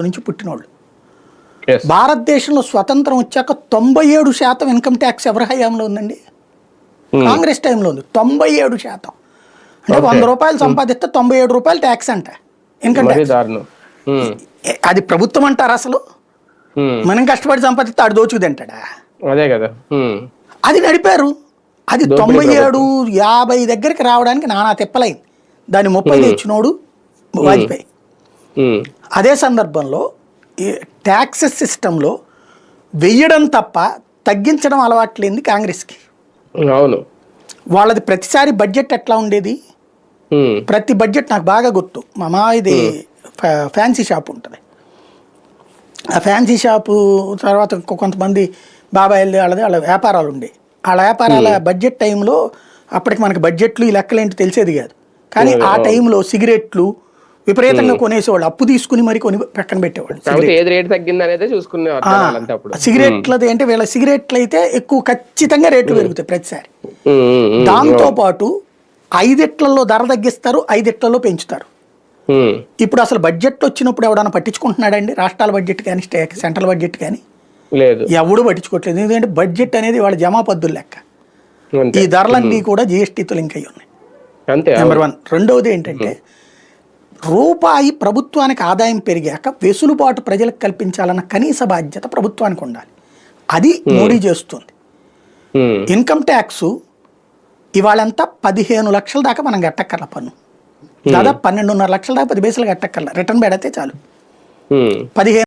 నుంచి పుట్టినోళ్ళు. భారతదేశంలో స్వతంత్రం వచ్చాక 97% ఇన్కమ్ ట్యాక్స్ ఎవరి హయాంలో ఉందండి? కాంగ్రెస్ టైంలో ఉంది 97%. అంటే 100 రూపాయలు సంపాదిస్తే 97 రూపాయలు ట్యాక్స్ అంట ఇన్కమ్ ట్యాక్స్. అది ప్రభుత్వం అంటారు అసలు? మనం కష్టపడి సంపాదిస్తే ఆడు దోచుకు తింటాడా? అదే కదా, అది నడిపారు. అది 97, 50 దగ్గరికి రావడానికి నానా తిప్పలైంది. దాన్ని 30 తెచ్చినోడు వాజ్పేయి. అదే సందర్భంలో ఈ ట్యాక్సెస్ సిస్టంలో వెయ్యడం తప్ప తగ్గించడం అలవాట్లేంది కాంగ్రెస్కి. అవును, వాళ్ళది ప్రతిసారి బడ్జెట్ ఎట్లా ఉండేది? ప్రతి బడ్జెట్ నాకు బాగా గుర్తు. మా మాది ఫ్యాన్సీ షాప్ ఉంటుంది. ఆ ఫ్యాన్సీ షాపు తర్వాత కొంతమంది బాబాయిలు వాళ్ళ వ్యాపారాలు ఉండే. వాళ్ళ వ్యాపారాల బడ్జెట్ టైంలో అప్పటికి మనకి బడ్జెట్లు ఈ లెక్కలేంటి తెలిసేది కాదు. కానీ ఆ టైంలో సిగరెట్లు విపరీతంగా కొనేసేవాళ్ళు. అప్పు తీసుకుని మరి కొని పక్కన పెట్టేవాళ్ళు. సిగరెట్లది అంటే వీళ్ళ సిగరెట్లు అయితే ఎక్కువ ఖచ్చితంగా రేట్లు పెరుగుతాయి ప్రతిసారి. దాంతో పాటు 5 ఇట్లలో ధర తగ్గిస్తారు, 5 ఇట్లలో పెంచుతారు. ఇప్పుడు అసలు బడ్జెట్ వచ్చినప్పుడు ఎవడన్నా పట్టించుకుంటున్నాడండి? రాష్ట్రాల బడ్జెట్ కానీ సెంట్రల్ బడ్జెట్ కానీ లేదు, ఎవడు పట్టించుకోవట్లేదు. ఎందుకంటే బడ్జెట్ అనేది వాళ్ళ జమా పద్దులు లెక్క. ఈ ధరలన్నీ కూడా జిఎస్టీతో లింక్ అయ్యి ఉన్నాయి. నెంబర్ 1. రెండవది ఏంటంటే రూపాయి ప్రభుత్వానికి ఆదాయం పెరిగాక వెసులుబాటు ప్రజలకు కల్పించాలన్న కనీస బాధ్యత ప్రభుత్వానికి ఉండాలి. అది మోడీ చేస్తుంది. ఇన్కమ్ ట్యాక్స్ ఇవాళంతా 15 లక్షల దాకా మనం కట్టక్కర్ల పన్ను. దాదాపు 12.5 లక్షల దాకా 10 పైసలు కట్టక్కర్ల. రిటర్న్ పెడితే చాలు. 15